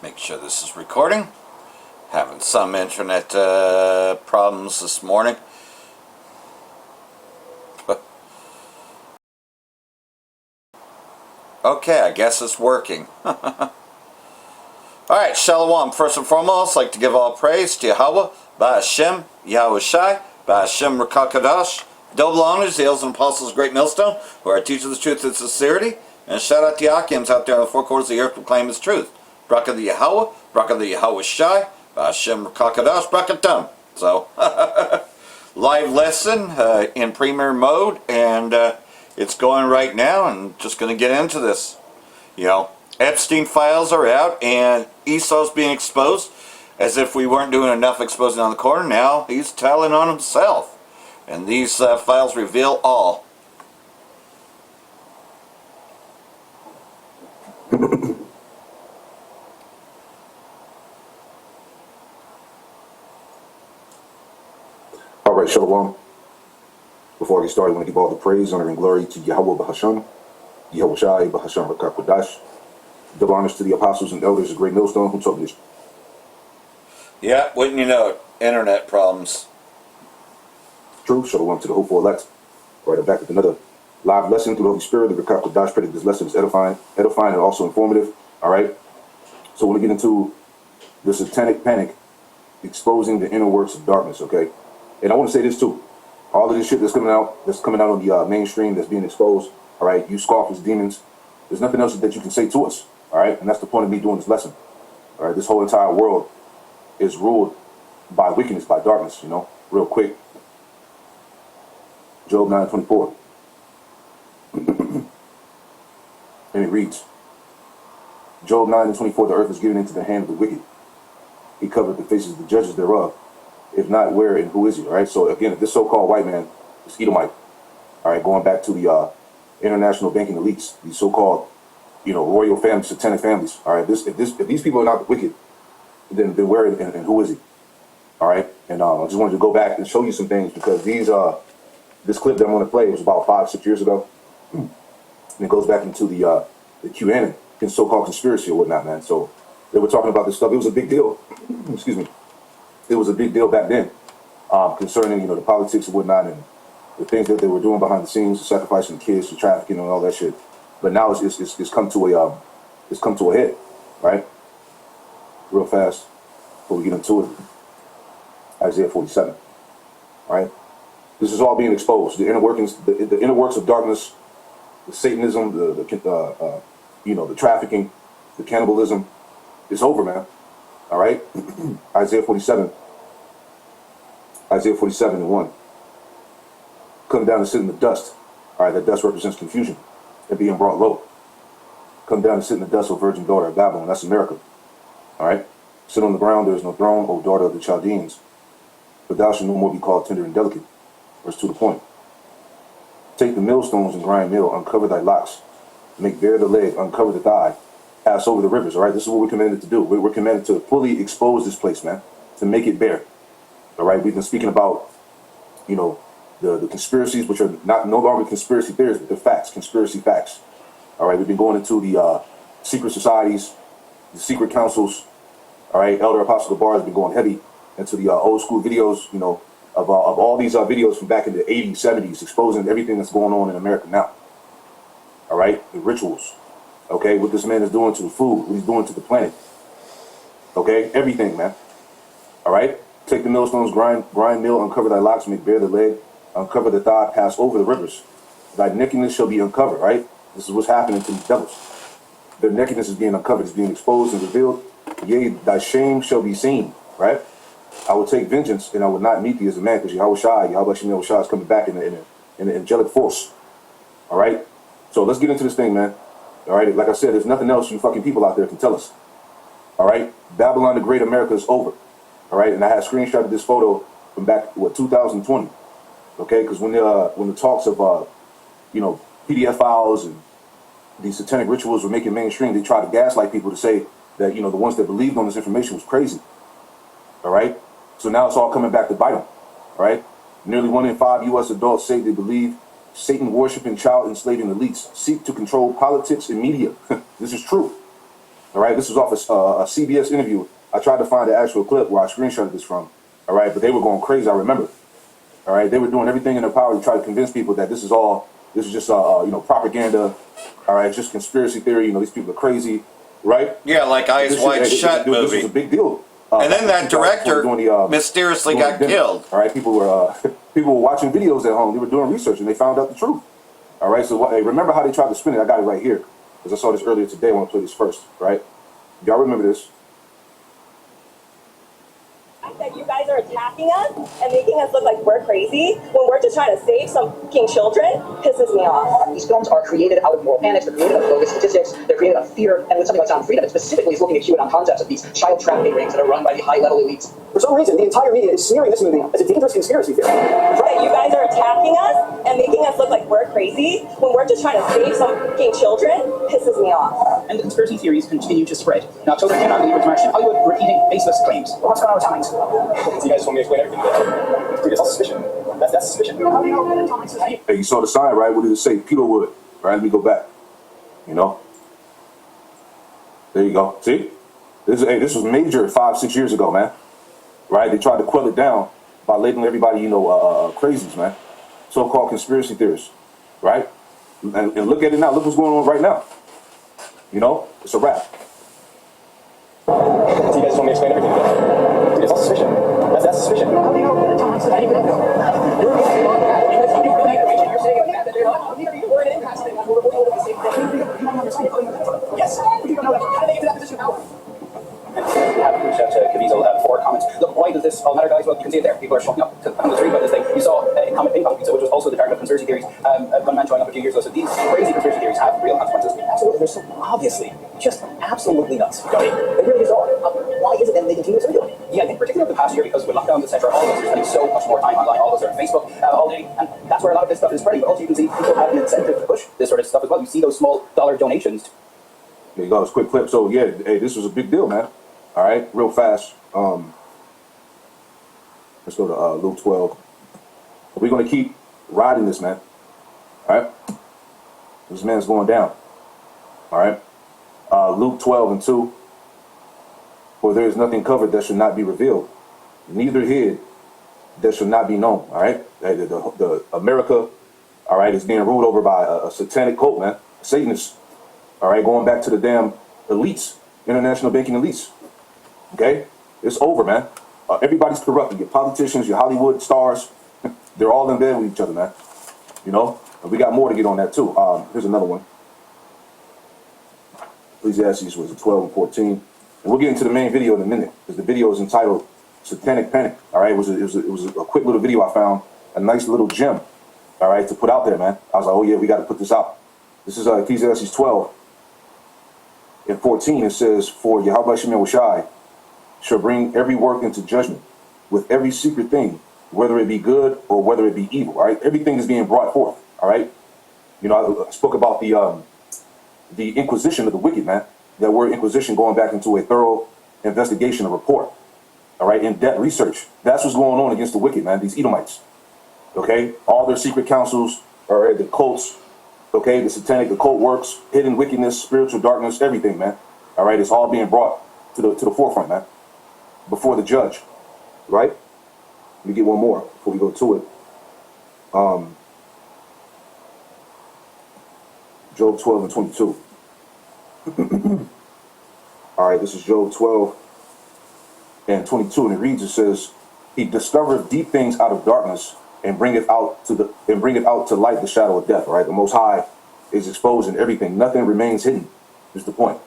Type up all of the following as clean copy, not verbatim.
Make sure this is recording. Having some internet problems this morning. Okay, I guess it's working. Alright, Shalom. First and foremost, I'd like to give all praise to Yahweh, Ba'Hashem, Yahweh Shai, Ba'Hashem Rakakadash, double honors, the elders and apostles of Great Millstone, who are teachers of the truth and sincerity, and shout out to the Akims out there in the four quarters of the earth to proclaim his truth. Braka the Yahweh, Braka the Yahweh Shai, Ba'Hashem Rakakadash, Brakatum. So, live lesson in premier mode, and it's going right now, and just going to get into this. Epstein files are out, and Esau's being exposed, as if we weren't doing enough exposing on the corner. Now he's telling on himself, and these files reveal all. All right, Shalom. Before I get started, I want to give all the praise, honor, and glory to Yahweh B'Hashem, Yahweh Shai, B'Hashem Rakakwadash. Double honors to the apostles and elders of Great Millstone who taught me this. Yeah, wouldn't you know it? Internet problems. True. Shalom to the hopeful elect. All right, I'm back with another live lesson through the Holy Spirit. The Rakakwadash. Pray that this lesson is edifying and also informative. All right. So we're going to get into the satanic panic exposing the inner works of darkness. Okay. And I want to say this too. All of this shit that's coming out on the mainstream, that's being exposed. All right. You scoffers, demons. There's nothing else that you can say to us. All right. And that's the point of me doing this lesson. All right. This whole entire world is ruled by wickedness, by darkness, real quick. Job 9:24. And it reads, Job 9:24, the earth is given into the hand of the wicked. He covered the faces of the judges thereof. If not, where and who is he? All right. So again, if this so-called white man is Edomite, all right, going back to the international banking elites, these so-called, royal families, satanic families. All right. If these people are not wicked, then where and who is he? All right. And I just wanted to go back and show you some things, because this clip that I'm going to play was about 5-6 years ago, and it goes back into the QAnon, so-called conspiracy or whatnot, man. So they were talking about this stuff. It was a big deal. Excuse me. It was a big deal back then, concerning the politics and whatnot, and the things that they were doing behind the scenes, sacrificing kids, the trafficking, and all that shit. But now it's come to a head, right? Real fast before we get into it. Isaiah 47. All right. This is all being exposed. The inner workings, the inner works of darkness, the Satanism, the trafficking, the cannibalism. It's over, man. All right. Isaiah 47. Isaiah 47:1. Come down and sit in the dust. All right. That dust represents confusion and being brought low. Come down and sit in the dust, O virgin daughter of Babylon. That's America. All right. Sit on the ground. There is no throne, O daughter of the Chaldeans. But thou shalt no more be called tender and delicate. Verse 2 to the point. Take the millstones and grind meal, uncover thy locks, make bare the leg, uncover the thigh, pass over the rivers. All right, this is what we're commanded to do. We're commanded to fully expose this place, man, to make it bare. All right, we've been speaking about, the conspiracies, which are no longer conspiracy theories, but they're facts, conspiracy facts. All right, we've been going into the secret societies, the secret councils. All right, Elder Apostle Gabar has been going heavy into the old school videos, of all these videos from back in the 80s, 70s, exposing everything that's going on in America now. All right, the rituals. Okay, what this man is doing to the food, what he's doing to the planet. Okay, everything, man. All right, take the millstones, grind meal, uncover thy locks, make bare the leg, uncover the thigh, pass over the rivers. Thy nakedness shall be uncovered. Right, this is what's happening to these devils. Their nakedness is being uncovered, it's being exposed and revealed. Yea, thy shame shall be seen. Right. I will take vengeance, and I will not meet thee as a man, because Yahweh Shai is coming back in an angelic force. All right? So let's get into this thing, man. All right? Like I said, there's nothing else you fucking people out there can tell us. All right? Babylon the Great America is over. All right? And I had screenshotted this photo from back, 2020. Okay? Because when the talks of, PDF files and these satanic rituals were making mainstream, they tried to gaslight people to say that, the ones that believed on this information was crazy. All right? So now it's all coming back to bite them. All right? Nearly 1 in 5 U.S. adults say they believe Satan-worshiping, child-enslaving elites seek to control politics and media. This is true. All right, this was off a CBS interview. I tried to find the actual clip where I screenshotted this from. All right, but they were going crazy. I remember. All right, they were doing everything in their power to try to convince people that this is just propaganda. All right, it's just conspiracy theory. You know, these people are crazy, right? Yeah, like Eyes Wide Shut movie. This was a big deal. And then that director mysteriously got killed. All right, people were watching videos at home. They were doing research and they found out the truth. All right, so hey, remember how they tried to spin it? I got it right here because I saw this earlier today. I want to play this first, right? Y'all remember this? That you guys are attacking us and making us look like we're crazy when we're just trying to save some fucking children pisses me off. These films are created out of moral panics, they're created out of bogus statistics, they're created out of fear, and with something like Sound of Freedom, it specifically is looking at QAnon concepts of these child trafficking rings that are run by the high-level elites. For some reason, the entire media is smearing this movie as a dangerous conspiracy theory. That you guys are attacking us and making us look like we're crazy when we're just trying to save some fucking children pisses me off. And the conspiracy theories continue to spread. Now, children cannot believe Martian Hollywood repeating baseless claims. What's going on with Tom Hanks? So you guys want me to explain everything to that? Dude, it's all suspicion. That's suspicion. Hey, you saw the sign, right? What did it say? Peterwood. Right, let me go back. You know? There you go. See? This was major 5-6 years ago, man. Right? They tried to quell it down by labeling everybody, crazies, man. So-called conspiracy theorists. Right? And look at it now. Look what's going on right now. You know? It's a wrap. So you guys want me to explain everything to that? Dude, it's all suspicion. That's suspicion. How do you know? Tom Hanks, how do you know? You're saying that they're not. We're an impasse thing. We're looking at the same thing. You don't understand. Yes. You don't know that. How do they get to that position of power? Haven't reached out to Caviezel for comments. Look, why does this all matter, guys? Well, you can see it there. People are showing up on the street about this thing. You saw a comment in Caviezel, which was also the target of conspiracy theories. One man showing up a few years ago. So these crazy conspiracy theories have real consequences. Absolutely. They're so obviously just absolutely nuts. They really are. Why is it then they continue to do it? Yeah, I think particularly over the past year, because with lockdowns, etc., all of us are spending so much more time online. All of us are on Facebook all day, and that's where a lot of this stuff is spreading. But also, you can see people have an incentive to push this sort of stuff as well. You see those small dollar donations. There you go. It's a quick clip. So yeah, hey, this was a big deal, man. All right, real fast. Let's go to Luke 12. We're gonna keep riding this, man. All right, this man's going down. All right, Luke 12:2. For there is nothing covered that should not be revealed, neither hid that should not be known. All right, the America, all right, is being ruled over by a satanic cult, man, Satanists. All right, going back to the damn elites, international banking elites. Okay, it's over, man. Everybody's corrupt. Your politicians, your Hollywood stars, they're all in bed with each other, man. You know, and we got more to get on that too. Here's another one. Ecclesiastes was 12 and 14, and we'll get into the main video in a minute because the video is entitled "Satanic Panic." All right, it was a quick little video I found, a nice little gem. All right, to put out there, man. I was like, oh yeah, we got to put this out. This is Ecclesiastes 12 and 14. It says, "For Yahweh Shai shall bring every work into judgment with every secret thing, whether it be good or whether it be evil." All right, everything is being brought forth. All right, you know, I spoke about the inquisition of the wicked, man. That word inquisition going back into a thorough investigation, a report. All right, in-depth research. That's what's going on against the wicked, man. These Edomites. Okay, all their secret councils, all right, the cults. Okay, the satanic, the cult works, hidden wickedness, spiritual darkness, everything, man. All right, it's all being brought to the forefront, man. Before the judge, right? Let me get one more before we go to it. Job 12 and 22. All right, this is Job 12 and 22, and it reads, it says, "He discovereth deep things out of darkness, and bringeth out to light the shadow of death." All right, the Most High is exposing everything. Nothing remains hidden. Is the point.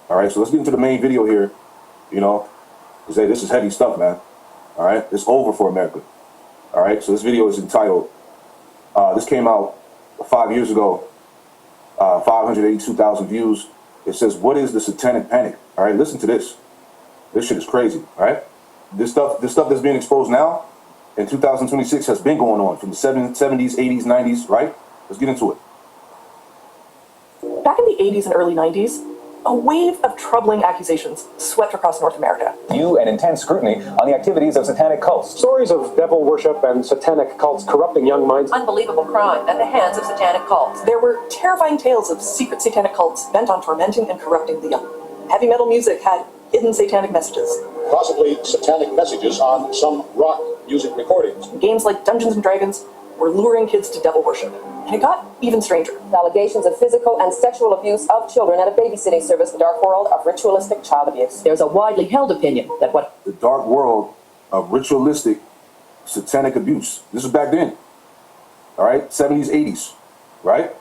All right, so let's get into the main video here. You know, because hey, this is heavy stuff, man. All right, it's over for America. All right, so this video is entitled. This came out 5 years ago. 582,000 views. It says, "What is the satanic panic?" All right, listen to this. This shit is crazy. All right, this stuff that's being exposed now in 2026 has been going on from the 70s, 80s, 90s. Right? Let's get into it. Back in the 80s and early 90s, a wave of troubling accusations swept across North America. View and intense scrutiny on the activities of satanic cults. Stories of devil worship and satanic cults corrupting young minds. Unbelievable crime at the hands of satanic cults. There were terrifying tales of secret satanic cults bent on tormenting and corrupting the young. Heavy metal music had hidden satanic messages. Possibly satanic messages on some rock music recordings. Games like Dungeons and Dragons were luring kids to devil worship. And it got even stranger. Allegations of physical and sexual abuse of children at a babysitting service, the dark world of ritualistic child abuse. There's a widely held opinion that what The dark world of ritualistic satanic abuse. This was back then. All right? 70s, 80s. Right?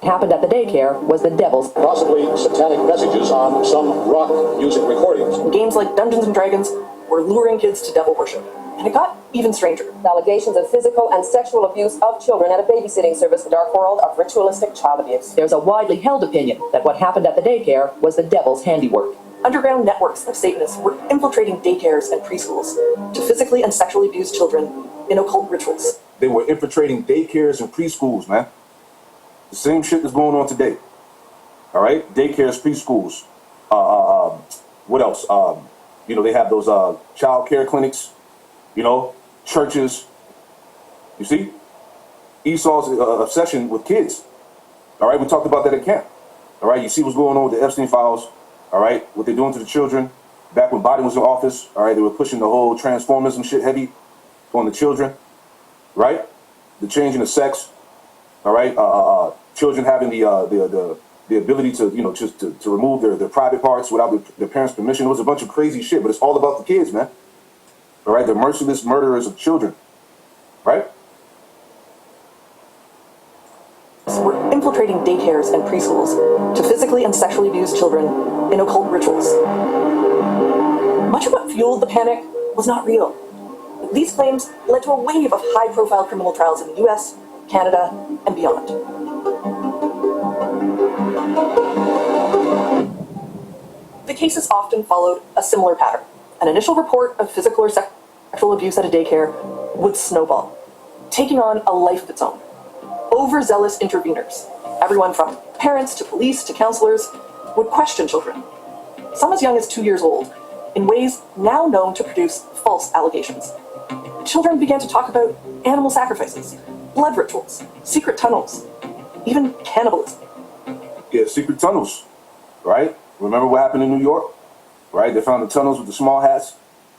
happened at the daycare was the devil's. Possibly satanic messages on some rock music recordings. Games like Dungeons and Dragons were luring kids to devil worship. And it got even stranger. Allegations of physical and sexual abuse of children at a babysitting service, the dark world of ritualistic child abuse. There's a widely held opinion that what happened at the daycare was the devil's handiwork. Underground networks of Satanists were infiltrating daycares and preschools to physically and sexually abuse children in occult rituals. They were infiltrating daycares and preschools, man. The same shit that's going on today. All right? Daycares, preschools. What else? They have those child care clinics, churches. You see? Esau's obsession with kids. All right? We talked about that at camp. All right? You see what's going on with the Epstein files. All right? What they're doing to the children. Back when Biden was in office, all right, they were pushing the whole transformism shit heavy on the children. Right? The changing of sex. All right? Children having the ability to, just to remove their private parts without their parents' permission. It was a bunch of crazy shit, but it's all about the kids, man. All right? They're merciless murderers of children. Right? Were infiltrating daycares and preschools to physically and sexually abuse children in occult rituals. Much of what fueled the panic was not real. These claims led to a wave of high-profile criminal trials in the US, Canada, and beyond. The cases often followed a similar pattern. An initial report of physical or sexual abuse at a daycare would snowball, taking on a life of its own. Overzealous interveners, everyone from parents to police to counselors, would question children, some as young as 2 years old, in ways now known to produce false allegations. Children began to talk about animal sacrifices, blood rituals, secret tunnels, even cannibalism. Yeah, secret tunnels, right? Remember what happened in New York? Right? They found the tunnels with the small hats.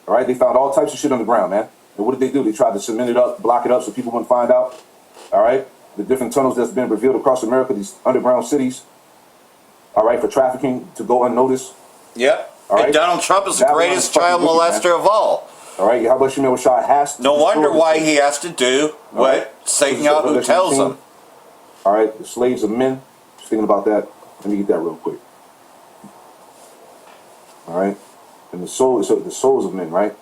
All right? They found all types of shit on the ground, man. And what did they do? They tried to cement it up, block it up so people wouldn't find out. All right? The different tunnels that's been revealed across America, these underground cities. All right? For trafficking to go unnoticed. Yep. All right? And Donald Trump is the That greatest was child fucking wicked, molester of all. All right? How about Shemel Shah has to No wonder destroy why this he has to do what right. Satan Yahoo tells him. All right? The slaves of men. Just thinking about that. Let me get that real quick. All right? And the souls of men, right?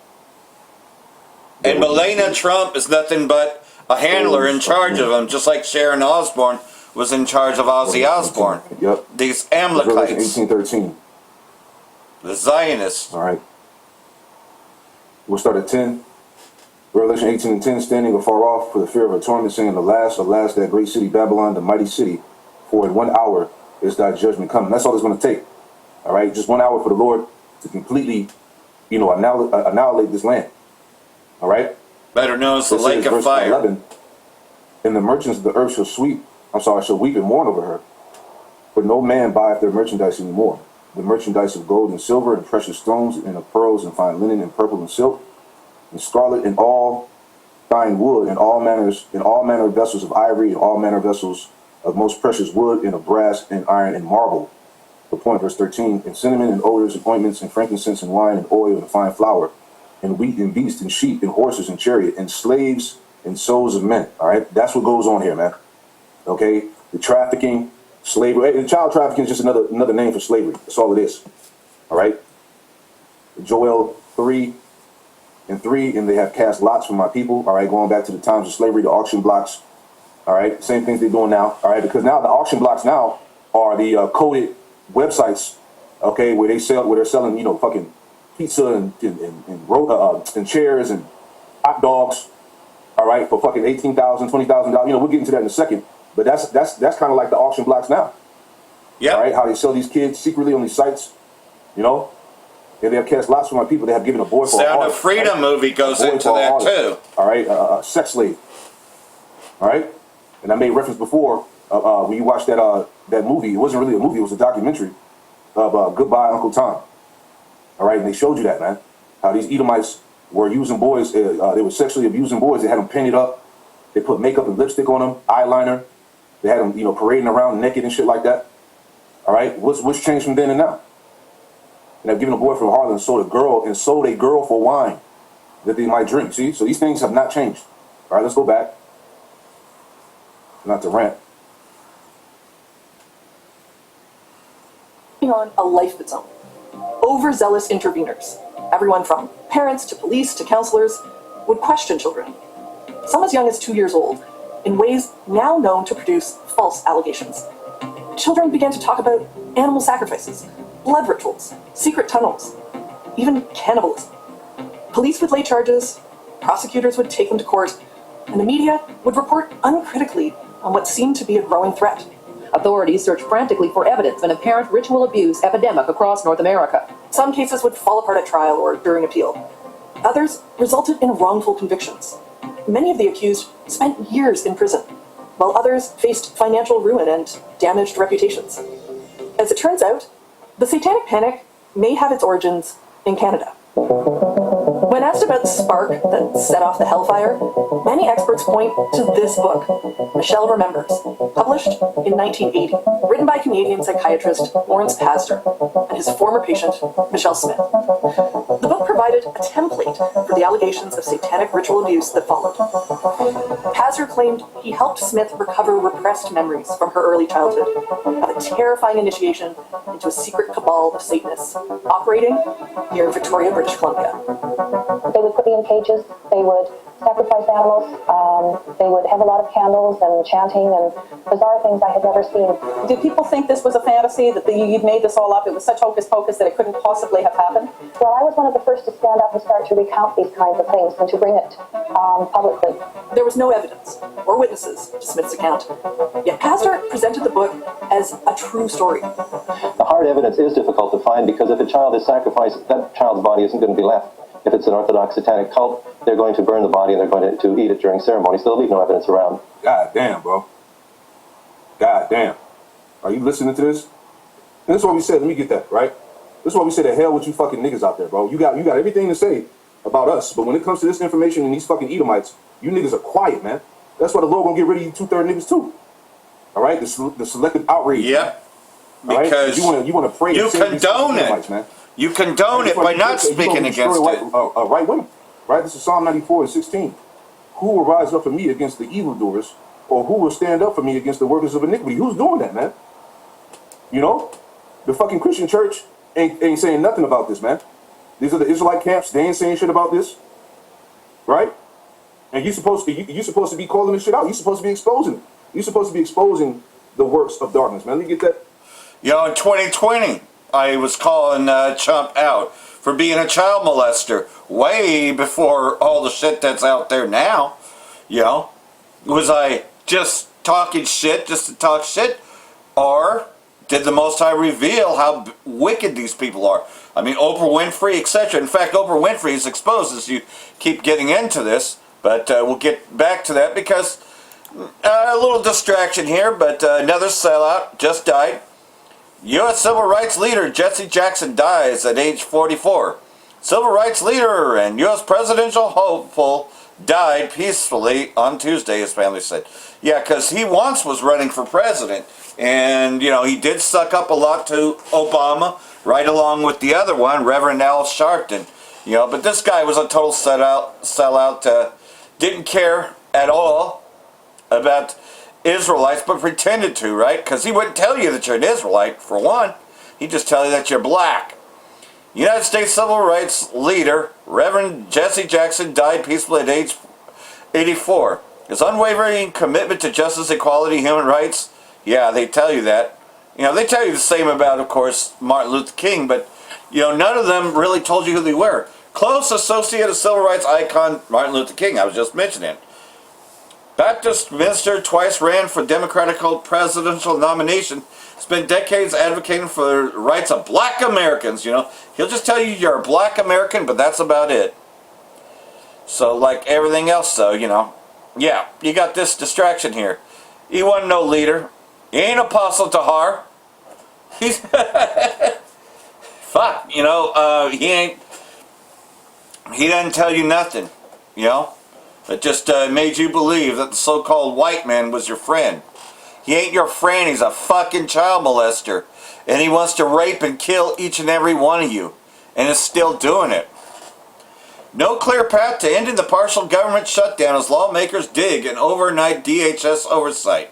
And Melania Trump is nothing but a handler in charge of them, just like Sharon Osbourne was in charge of Ozzy Osbourne. Yep. These Revelation Amalekites, 18:13. the Zionists. All right. We'll start at 10. Revelation 18:10, standing afar off for the fear of a torment, saying, Alas, alas, that great city Babylon, the mighty city, for in 1 hour is thy judgment come. And that's all it's going to take. All right? Just 1 hour for the Lord to completely, annihilate this land. All right? Better known as the It lake says, of verse fire. 11, and the merchants of the earth shall weep and mourn over her. But no man buyeth their merchandise anymore. The merchandise of gold and silver and precious stones and of pearls and fine linen and purple and silk and scarlet and all fine wood and all manner of vessels of ivory and all manner of vessels of most precious wood and of brass and iron and marble. The point, verse 13, and cinnamon and odors and ointments and frankincense and wine and oil and fine flour and wheat and beast and sheep and horses and chariot and slaves and souls of men. All right, that's what goes on here, man. Okay, the trafficking, slavery, and child trafficking is just another name for slavery. That's all it is. All right. Joel 3:3, and they have cast lots for my people. All right, going back to the times of slavery, the auction blocks. All right, same things they're doing now. All right, because now the auction blocks now are the coded websites. Okay, where they're selling, fucking pizza and chairs and hot dogs. All right, for fucking $18,000, $20,000. We'll get into that in a second. But that's kind of like the auction blocks now. Yeah. All right, how they sell these kids secretly on these sites. And they have cast lots for my people. They have given a boy for Sound a of Freedom movie goes into that too. All right, sex slave. All right, and I made reference before when you watched that movie. It wasn't really a movie; it was a documentary. of Goodbye Uncle Tom. All right, and they showed you that, man. How these Edomites were using boys. They were sexually abusing boys. They had them painted up. They put makeup and lipstick on them, eyeliner. They had them, parading around naked and shit like that. All right, what's changed from then and now? And I've given a boy from Harlem sold a girl for wine that they might drink. See, so these things have not changed. All right, let's go back. Not to rant. On a life of its own. Overzealous interveners, everyone from parents to police to counselors, would question children, some as young as 2 years old, in ways now known to produce false allegations. Children began to talk about animal sacrifices, blood rituals, secret tunnels, even cannibalism. Police would lay charges, prosecutors would take them to court, and the media would report uncritically on what seemed to be a growing threat. Authorities searched frantically for evidence of an apparent ritual abuse epidemic across North America. Some cases would fall apart at trial or during appeal. Others resulted in wrongful convictions. Many of the accused spent years in prison, while others faced financial ruin and damaged reputations. As it turns out, the Satanic Panic may have its origins in Canada. When asked about the spark that set off the hellfire, many experts point to this book, Michelle Remembers, published in 1980, written by Canadian psychiatrist Lawrence Pastor and his former patient, Michelle Smith. The book provided a template for the allegations of satanic ritual abuse that followed. Pastor claimed he helped Smith recover repressed memories from her early childhood of a terrifying initiation into a secret cabal of Satanists operating near Victoria, British Columbia. They would put me in cages, they would sacrifice animals, they would have a lot of candles and chanting and bizarre things I had never seen. Did people think this was a fantasy, that you'd made this all up, it was such hocus pocus that it couldn't possibly have happened? Well, I was one of the first to stand up and start to recount these kinds of things and to bring it publicly. There was no evidence or witnesses to Smith's account, yet Pastor presented the book as a true story. The hard evidence is difficult to find because if a child is sacrificed, that child's body isn't going to be left. If it's an Orthodox satanic cult, they're going to burn the body and they're going to eat it during ceremony, so they'll leave no evidence around. God damn, bro. God damn. Are you listening to this? And this is what we said. Let me get that, right? This is what we said. The hell with you fucking niggas out there, bro. You got everything to say about us, but when it comes to this information and these fucking Edomites, you niggas are quiet, man. That's why the Lord gonna get rid of you 2/3 niggas too. All right, the selective outrage. Yep. Right? Because you want to pray. you condone it. Man. You condone it by not speaking against it. Right women. Right? This is Psalm 94:16. Who will rise up for me against the evildoers, or who will stand up for me against the workers of iniquity? Who's doing that, man? The fucking Christian church ain't saying nothing about this, man. These are the Israelite camps. They ain't saying shit about this, right? And you're supposed to be calling this shit out. You're supposed to be exposing it. You're supposed to be exposing the works of darkness, man. Let me get that. In 2020, I was calling Chump out for being a child molester way before all the shit that's out there now. Was I just talking shit just to talk shit, or did the Most High reveal how wicked these people are? I mean, Oprah Winfrey, etc. In fact, Oprah Winfrey is exposed as you keep getting into this, but we'll get back to that because a little distraction here, but another sellout just died. U.S. Civil Rights leader Jesse Jackson dies at age 44. Civil rights leader and U.S. presidential hopeful died peacefully on Tuesday, his family said. Yeah, because he once was running for president, and, he did suck up a lot to Obama, right along with the other one, Reverend Al Sharpton. But this guy was a total sellout, didn't care at all about Israelites, but pretended to, right? Because he wouldn't tell you that you're an Israelite, for one. He'd just tell you that you're black. United States Civil Rights leader, Reverend Jesse Jackson, died peacefully at age 84. His unwavering commitment to justice, equality, human rights, yeah, they tell you that. They tell you the same about, of course, Martin Luther King, but, none of them really told you who they were. Close associate of civil rights icon Martin Luther King, I was just mentioning. Baptist minister, twice ran for Democratic presidential nomination, spent decades advocating for the rights of black Americans, He'll just tell you you're a black American, but that's about it. So, like everything else, though, yeah, you got this distraction here. He wasn't no leader. He ain't Apostle Tahar. He's fuck. You know, he doesn't tell you nothing. You know, it just made you believe that the so-called white man was your friend. He ain't your friend. He's a fucking child molester, and he wants to rape and kill each and every one of you, and is still doing it. No clear path to ending the partial government shutdown as lawmakers dig an overnight DHS oversight.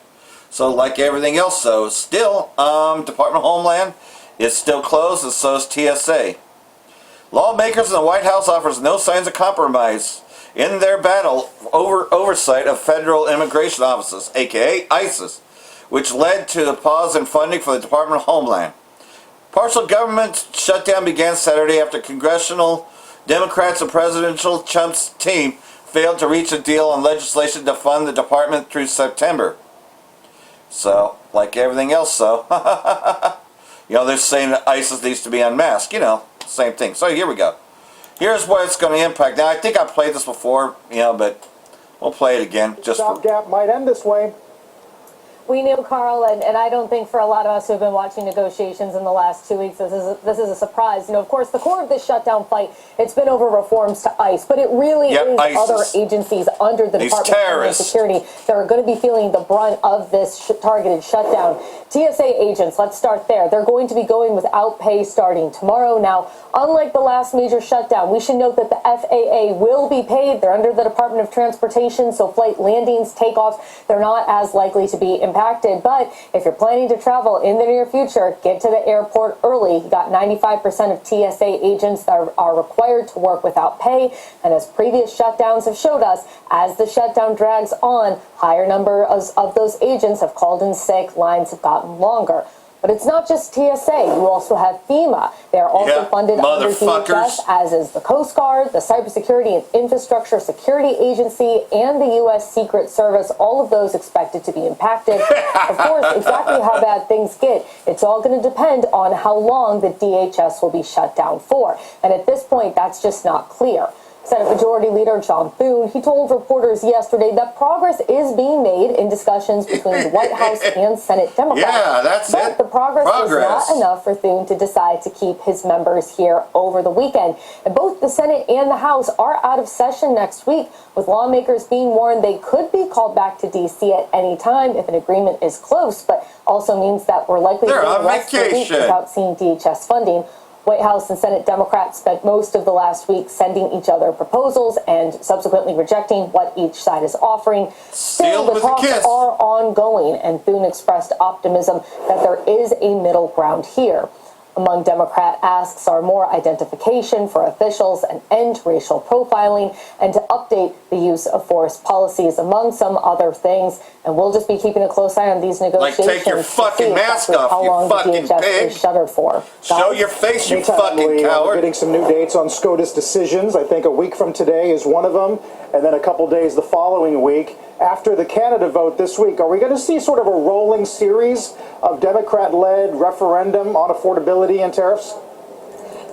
So like everything else, so still, Department of Homeland is still closed, and so is TSA. Lawmakers in the White House offers no signs of compromise in their battle over oversight of federal immigration offices, aka ICE, which led to the pause in funding for the Department of Homeland. Partial government shutdown began Saturday after congressional Democrats and presidential Trump's team failed to reach a deal on legislation to fund the department through September. So, like everything else, so, you know, they're saying that ISIS needs to be unmasked, you know, same thing. So here we go. Here's what it's going to impact. Now, I think I played this before, you know, but we'll play it again. Just for... Stopgap might end this way. We knew, Carl, and I don't think for a lot of us who have been watching negotiations in the last 2 weeks, this is a surprise. You know, of course, the core of this shutdown fight, it's been over reforms to ICE, but it really is ISIS. Other agencies under the Department of Homeland Security that are going to be feeling the brunt of this targeted shutdown. TSA agents, let's start there. They're going to be going without pay starting tomorrow. Now, unlike the last major shutdown, we should note that the FAA will be paid. They're under the Department of Transportation, so flight landings, takeoffs, they're not as likely to be impacted. But if you're planning to travel in the near future, get to the airport early. You got 95% of TSA agents that are required to work without pay. And as previous shutdowns have showed us, as the shutdown drags on, higher numbers of those agents have called in sick, lines have gotten longer. But it's not just TSA. You also have FEMA. They're also funded under DHS, as is the Coast Guard, the Cybersecurity and Infrastructure Security Agency, and the U.S. Secret Service. All of those expected to be impacted. Of course, exactly how bad things get, it's all going to depend on how long the DHS will be shut down for. And at this point, that's just not clear. Senate Majority Leader John Thune, he told reporters yesterday that progress is being made in discussions between the White House and Senate Democrats. Yeah, that's but the progress is not enough for Thune to decide to keep his members here over the weekend. And both the Senate and the House are out of session next week, with lawmakers being warned they could be called back to D.C. at any time if an agreement is close, but also means that we're likely to go the rest of the week without seeing DHS funding. White House and Senate Democrats spent most of the last week sending each other proposals and subsequently rejecting what each side is offering. Still, the talks are ongoing, and Thune expressed optimism that there is a middle ground here. Among Democrat asks are more identification for officials, an end to racial profiling, and to update the use of force policies, among some other things. And we'll just be keeping a close eye on these negotiations. Like, take your fucking mask off, you fucking pig. Is shuttered for. Show your face, you fucking coward. We're getting some new dates on SCOTUS decisions. I think a week from today is one of them, and then a couple days the following week. After the Canada vote this week, are we going to see sort of a rolling series of Democrat-led referendum on affordability and tariffs?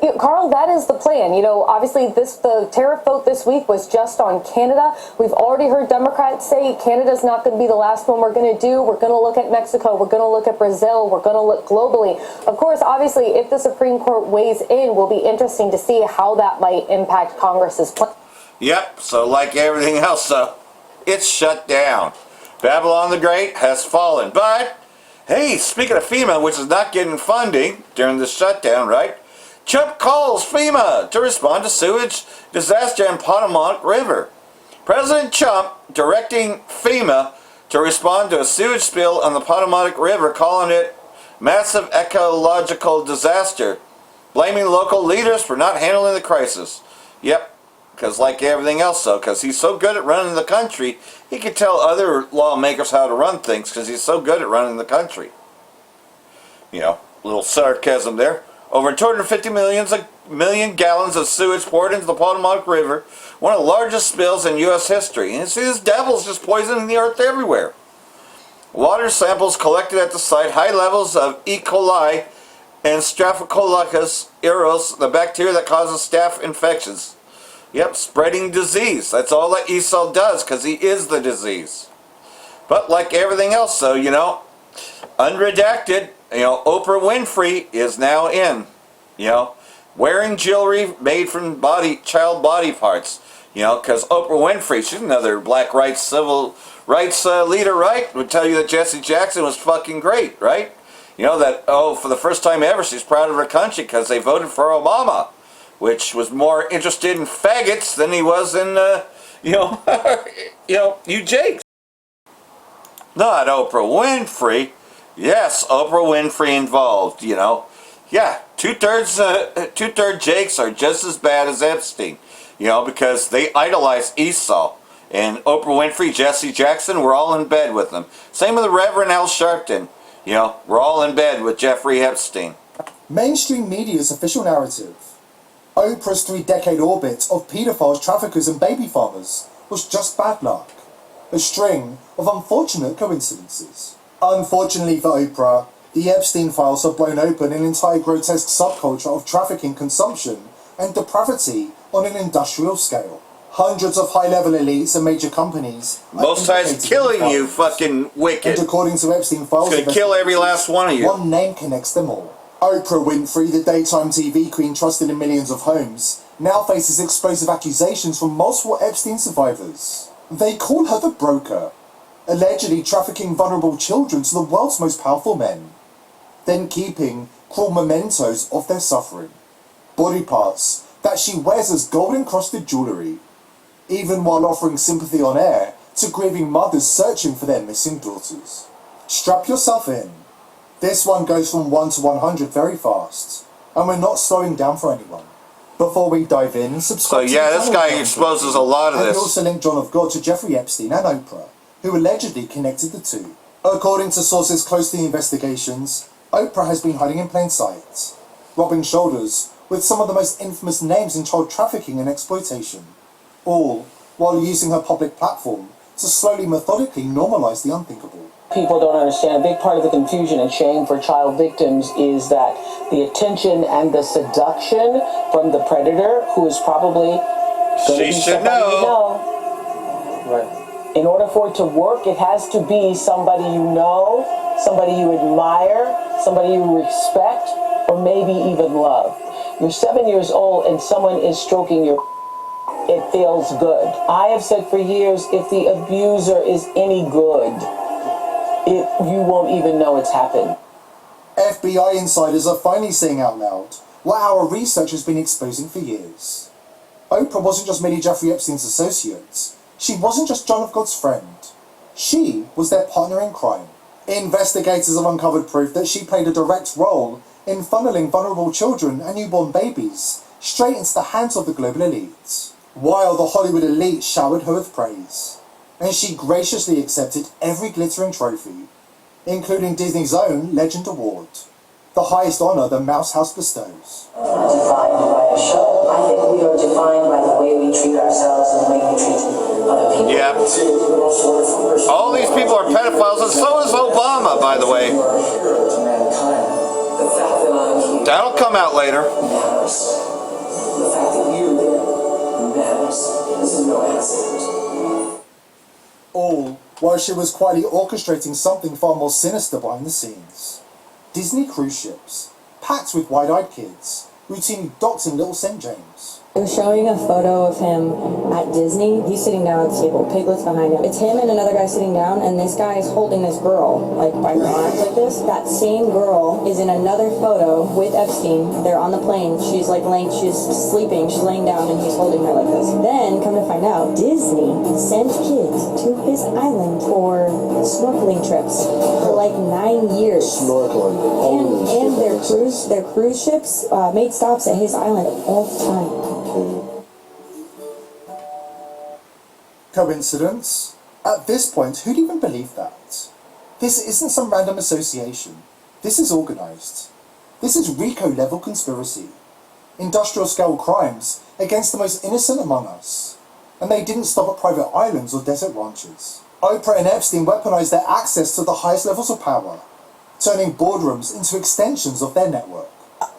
You know, Carl, that is the plan. You know, obviously the tariff vote this week was just on Canada. We've already heard Democrats say Canada's not going to be the last one we're going to do. We're going to look at Mexico. We're going to look at Brazil. We're going to look globally. Of course, obviously, if the Supreme Court weighs in, will be interesting to see how that might impact Congress's plan. Yep, so like everything else, so it's shut down. Babylon the Great has fallen. But, hey, speaking of FEMA, which is not getting funding during the shutdown, right? Trump calls FEMA to respond to sewage disaster in Potomac River. President Trump directing FEMA to respond to a sewage spill on the Potomac River, calling it massive ecological disaster, blaming local leaders for not handling the crisis. Yep. Because like everything else, though, because he's so good at running the country, he can tell other lawmakers how to run things because he's so good at running the country. You know, a little sarcasm there. Over 250 million gallons of sewage poured into the Potomac River, one of the largest spills in U.S. history. And you see, this devil's just poisoning the earth everywhere. Water samples collected at the site, high levels of E. coli and Staphylococcus aureus, the bacteria that causes staph infections. Yep, spreading disease. That's all that Esau does, because he is the disease. But like everything else, though, you know, unredacted, Oprah Winfrey is now in, wearing jewelry made from child body parts, because Oprah Winfrey, she's another black rights, civil rights leader, right? Would tell you that Jesse Jackson was fucking great, right? For the first time ever, she's proud of her country because they voted for Obama, which was more interested in faggots than he was in, you jakes. Not Oprah Winfrey. Yes, Oprah Winfrey involved, Yeah, two-thirds jakes are just as bad as Epstein, because they idolize Esau. And Oprah Winfrey, Jesse Jackson, we're all in bed with them. Same with the Reverend Al Sharpton. We're all in bed with Jeffrey Epstein. Mainstream media's official narrative. Oprah's 3-decade orbit of paedophiles, traffickers and baby farmers was just bad luck. A string of unfortunate coincidences. Unfortunately for Oprah, the Epstein files have blown open an entire grotesque subculture of trafficking, consumption and depravity on an industrial scale. Hundreds of high-level elites and major companies. Both sides killing you, fucking wicked. And according to Epstein files, it's gonna kill every last one of you. One name connects them all. Oprah Winfrey, the daytime TV queen trusted in millions of homes, now faces explosive accusations from multiple Epstein survivors. They call her the broker, allegedly trafficking vulnerable children to the world's most powerful men, then keeping cruel mementos of their suffering. Body parts that she wears as gold-encrusted jewellery, even while offering sympathy on air to grieving mothers searching for their missing daughters. Strap yourself in. This one goes from 1 to 100 very fast, and we're not slowing down for anyone. Before we dive in, subscribe to the this guy exposes a lot of and this. we also link John of God to Jeffrey Epstein and Oprah, who allegedly connected the two. According to sources close to the investigations, Oprah has been hiding in plain sight, rubbing shoulders with some of the most infamous names in child trafficking and exploitation, all while using her public platform to slowly, methodically normalise the unthinkable. People don't understand. A big part of the confusion and shame for child victims is that the attention and the seduction from the predator, who is probably going to be somebody you know. Right. In order for it to work, it has to be somebody you know, somebody you admire, somebody you respect, or maybe even love. You're 7 years old and someone is stroking your it feels good. I have said for years, if the abuser is any good, you won't even know it's happened. FBI insiders are finally saying out loud what our research has been exposing for years. Oprah wasn't just merely Jeffrey Epstein's associate. She wasn't just John of God's friend. She was their partner in crime. Investigators have uncovered proof that she played a direct role in funneling vulnerable children and newborn babies straight into the hands of the global elite, while the Hollywood elite showered her with praise. And she graciously accepted every glittering trophy, including Disney's own Legend Award, the highest honour the Mouse House bestows. Defined by a show. I think we are defined by the way we treat ourselves and the way we treat other people. Yeah. All these people are pedophiles, and so is Obama, by the way. That'll come out later. The fact that you're there matters. This is no accident. All while she was quietly orchestrating something far more sinister behind the scenes. Disney cruise ships, packed with wide-eyed kids, routinely docked in Little St. James. They're showing a photo of him at Disney. He's sitting down at the table, Piglet's behind him. It's him and another guy sitting down, and this guy is holding this girl, like by her arms like this. That same girl is in another photo with Epstein. They're on the plane. She's she's sleeping, she's laying down, and he's holding her like this. Then, come to find out, Disney sends kids to his island for snorkeling trips for like 9 years. Snorkeling. And their cruise ships made stops at his island all the time. Coincidence? At this point, who'd even believe that? This isn't some random association. This is organised. This is RICO-level conspiracy. Industrial-scale crimes against the most innocent among us. And they didn't stop at private islands or desert ranches. Oprah and Epstein weaponized their access to the highest levels of power, turning boardrooms into extensions of their network.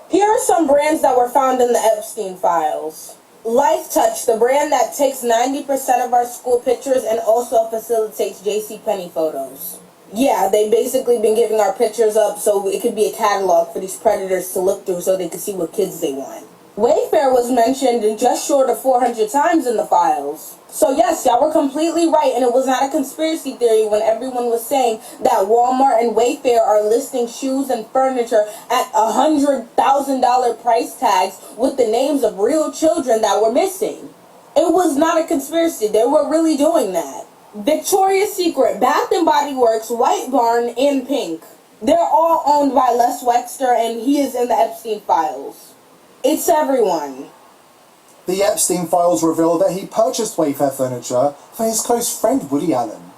Here are some brands that were found in the Epstein files. Life Touch, the brand that takes 90% of our school pictures and also facilitates JCPenney photos. Yeah, they basically been giving our pictures up so it could be a catalog for these predators to look through so they could see what kids they want. Wayfair was mentioned just short of 400 times in the files. So yes, y'all were completely right, and it was not a conspiracy theory when everyone was saying that Walmart and Wayfair are listing shoes and furniture at $100,000 price tags with the names of real children that were missing. It was not a conspiracy. They were really doing that. Victoria's Secret, Bath & Body Works, White Barn, and Pink. They're all owned by Les Wexner, and he is in the Epstein files. It's everyone. The Epstein files reveal that he purchased Wayfair furniture for his close friend Woody Allen.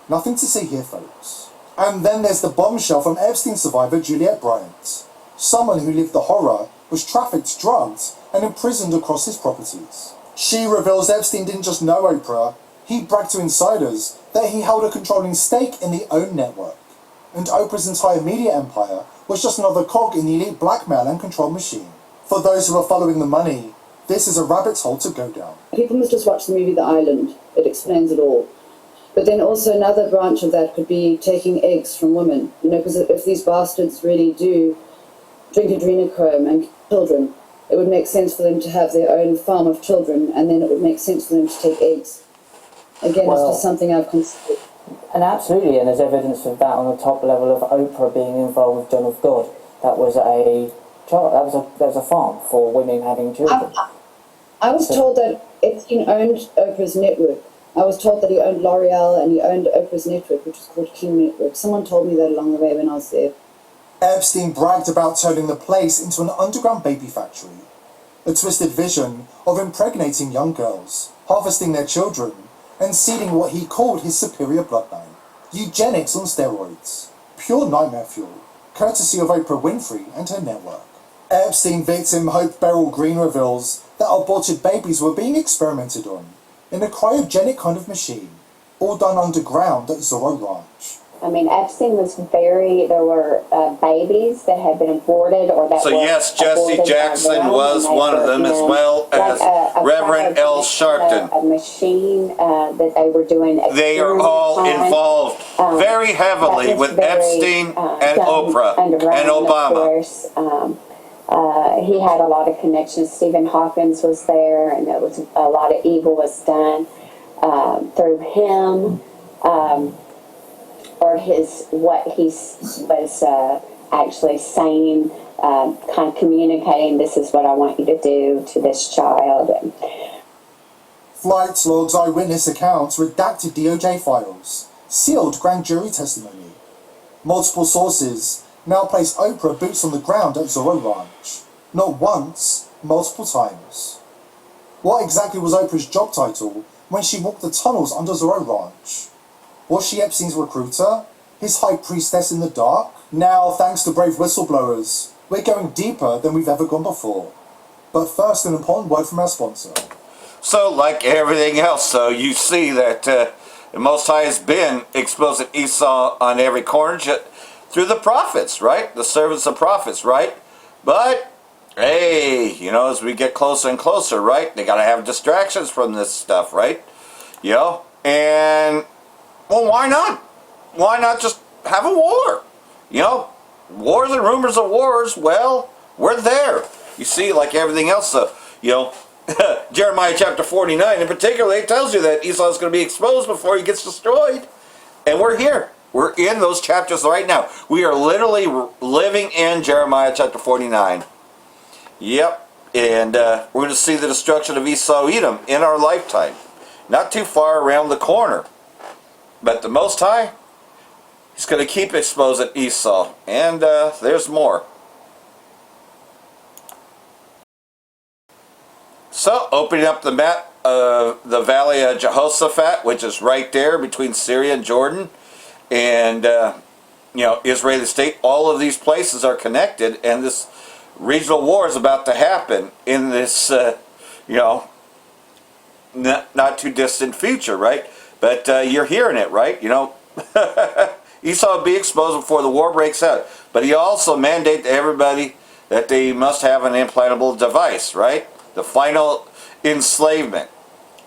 Nothing to see here, folks. And then there's the bombshell from Epstein survivor Juliette Bryant. Someone who lived the horror, was trafficked, drugged, and imprisoned across his properties. She reveals Epstein didn't just know Oprah, he bragged to insiders that he held a controlling stake in the OWN network. And Oprah's entire media empire was just another cog in the elite blackmail and control machine. For those who are following the money, this is a rabbit hole to go down. People must just watch the movie The Island. It explains it all. But then also another branch of that could be taking eggs from women. You know, because if these bastards really do drink adrenochrome and kill children, it would make sense for them to have their own farm of children, and then it would make sense for them to take eggs. Again, it's just something I've considered. And absolutely, and there's evidence of that on the top level of Oprah being involved with John of God. That was a farm for women having children. I was told that Epstein owned Oprah's network. I was told that he owned L'Oreal and he owned Oprah's network, which is called King Network. Someone told me that along the way when I was there. Epstein bragged about turning the place into an underground baby factory. A twisted vision of impregnating young girls, harvesting their children, and seeding what he called his superior bloodline. Eugenics on steroids. Pure nightmare fuel, courtesy of Oprah Winfrey and her network. Epstein victim Hope Beryl Green reveals that aborted babies were being experimented on in a cryogenic kind of machine, all done underground at Zorro Ranch. I mean, Epstein was there were babies that had been aborted or that So yes, Jesse Jackson was one of them, as well as Reverend L. Sharpton. A machine that they were doing. They are all involved very heavily with Epstein and Oprah and Obama. Of course. He had a lot of connections. Stephen Hawkins was there, and there was a lot of evil was done through him. Or what he was actually saying, kind of communicating, this is what I want you to do to this child. Flight logs, eyewitness accounts, redacted DOJ files, sealed grand jury testimony. Multiple sources now place Oprah boots on the ground at Zorro Ranch. Not once, multiple times. What exactly was Oprah's job title when she walked the tunnels under Zorro Ranch? Was she Epstein's recruiter? His high priestess in the dark? Now, thanks to brave whistleblowers, we're going deeper than we've ever gone before. But first, an important word from our sponsor. So, like everything else, so you see that the Most High has been exposing Esau on every corner through the prophets, right? The servants of prophets, right? But, hey, you know, as we get closer and closer, right? They got to have distractions from this stuff, right? You know? And, well, why not? Why not just have a war? You know? Wars and rumors of wars, well, we're there. You see, like everything else, you know, Jeremiah chapter 49 in particular, it tells you that Esau is going to be exposed before he gets destroyed. And we're here. We're in those chapters right now. We are literally living in Jeremiah chapter 49. Yep. And we're going to see the destruction of Esau Edom in our lifetime. Not too far around the corner. But the Most High, He's going to keep exposing Esau. And there's more. So, opening up the map of the Valley of Jehoshaphat, which is right there between Syria and Jordan, and, you know, Israeli state, all of these places are connected, and this regional war is about to happen in this, you know, not too distant future, right? But you're hearing it, right? You know, Esau will be exposed before the war breaks out. But he also mandated to everybody that they must have an implantable device, right? The final enslavement.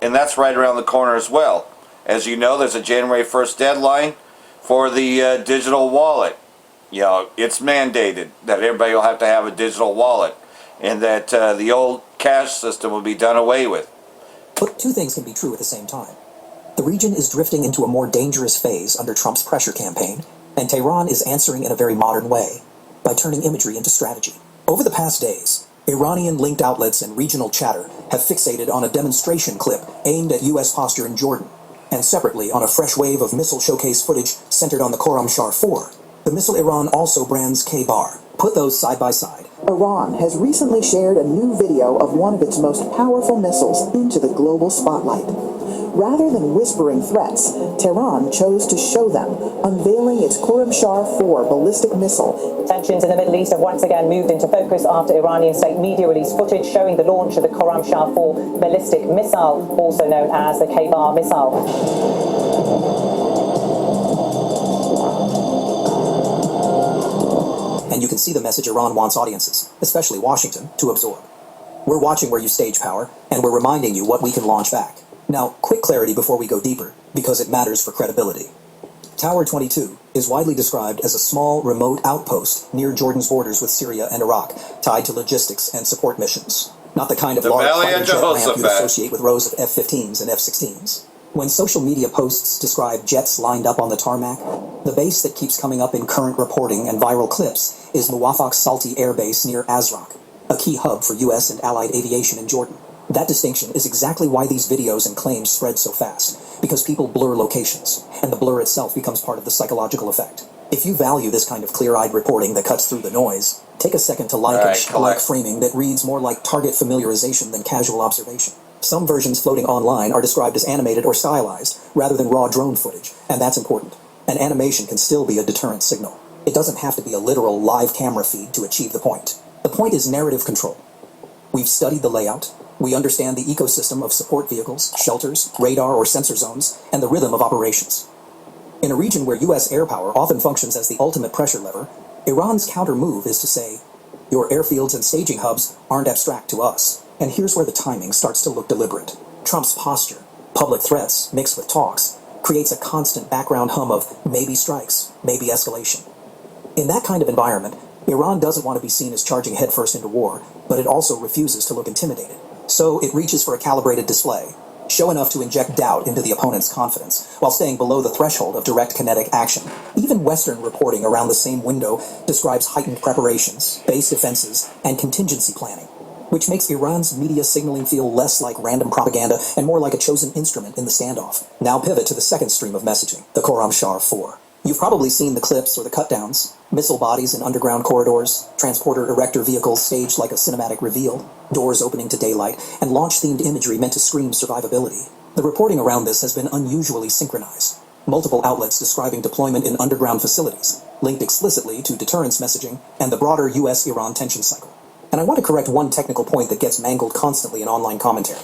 And that's right around the corner as well. As you know, there's a January 1st deadline for the digital wallet. You know, it's mandated that everybody will have to have a digital wallet, and that the old cash system will be done away with. But two things can be true at the same time. The region is drifting into a more dangerous phase under Trump's pressure campaign, and Tehran is answering in a very modern way, by turning imagery into strategy. Over the past days, Iranian-linked outlets and regional chatter have fixated on a demonstration clip aimed at U.S. posture in Jordan, and separately on a fresh wave of missile showcase footage centered on the Khorramshahr 4. The missile Iran also brands K-Bar. Put those side by side. Iran has recently shared a new video of one of its most powerful missiles into the global spotlight. Rather than whispering threats, Tehran chose to show them, unveiling its Khorramshahr 4 ballistic missile. Tensions in the Middle East have once again moved into focus after Iranian state media released footage showing the launch of the Khorramshahr 4 ballistic missile, also known as the K-Bar missile. And you can see the message Iran wants audiences, especially Washington, to absorb. We're watching where you stage power, and we're reminding you what we can launch back. Now, quick clarity before we go deeper, because it matters for credibility. Tower 22 is widely described as a small, remote outpost near Jordan's borders with Syria and Iraq, tied to logistics and support missions. Not the kind of large fighter jet ramp you'd associate with rows of F-15s and F-16s. When social media posts describe jets lined up on the tarmac, the base that keeps coming up in current reporting and viral clips is Muwafaq Salti Air Base near Azraq, a key hub for U.S. and allied aviation in Jordan. That distinction is exactly why these videos and claims spread so fast, because people blur locations, and the blur itself becomes part of the psychological effect. If you value this kind of clear-eyed reporting that cuts through the noise, take a second to like and collect framing that reads more like target familiarization than casual observation. Some versions floating online are described as animated or stylized, rather than raw drone footage, and that's important. An animation can still be a deterrent signal. It doesn't have to be a literal live camera feed to achieve the point. The point is narrative control. We've studied the layout. We understand the ecosystem of support vehicles, shelters, radar or sensor zones, and the rhythm of operations. In a region where U.S. air power often functions as the ultimate pressure lever, Iran's counter move is to say, your airfields and staging hubs aren't abstract to us. And here's where the timing starts to look deliberate. Trump's posture, public threats mixed with talks, creates a constant background hum of maybe strikes, maybe escalation. In that kind of environment, Iran doesn't want to be seen as charging headfirst into war, but it also refuses to look intimidated. So it reaches for a calibrated display, show enough to inject doubt into the opponent's confidence, while staying below the threshold of direct kinetic action. Even Western reporting around the same window describes heightened preparations, base defenses, and contingency planning, which makes Iran's media signaling feel less like random propaganda and more like a chosen instrument in the standoff. Now pivot to the second stream of messaging, the Khorramshahr 4. You've probably seen the clips or the cutdowns, missile bodies in underground corridors, transporter erector vehicles staged like a cinematic reveal, doors opening to daylight, and launch-themed imagery meant to scream survivability. The reporting around this has been unusually synchronized. Multiple outlets describing deployment in underground facilities, linked explicitly to deterrence messaging and the broader U.S.-Iran tension cycle. And I want to correct one technical point that gets mangled constantly in online commentary.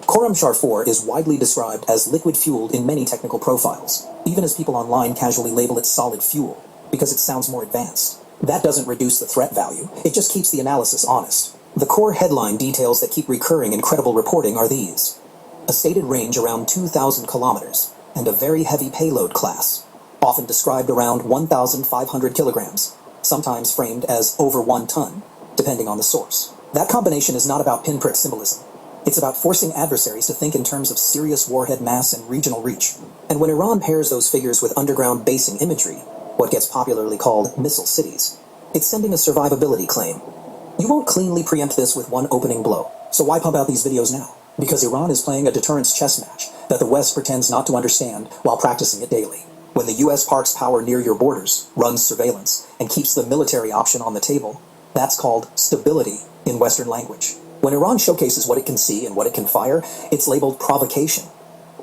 Khorramshahr 4 is widely described as liquid-fueled in many technical profiles, even as people online casually label it solid fuel, because it sounds more advanced. That doesn't reduce the threat value, it just keeps the analysis honest. The core headline details that keep recurring in credible reporting are these: a stated range around 2,000 kilometers, and a very heavy payload class, often described around 1,500 kilograms, sometimes framed as over 1 ton, depending on the source. That combination is not about pinprick symbolism. It's about forcing adversaries to think in terms of serious warhead mass and regional reach. And when Iran pairs those figures with underground basing imagery, what gets popularly called missile cities, it's sending a survivability claim. You won't cleanly preempt this with one opening blow, so why pump out these videos now? Because Iran is playing a deterrence chess match that the West pretends not to understand while practicing it daily. When the U.S. parks power near your borders, runs surveillance, and keeps the military option on the table, that's called stability in Western language. When Iran showcases what it can see and what it can fire, it's labeled provocation.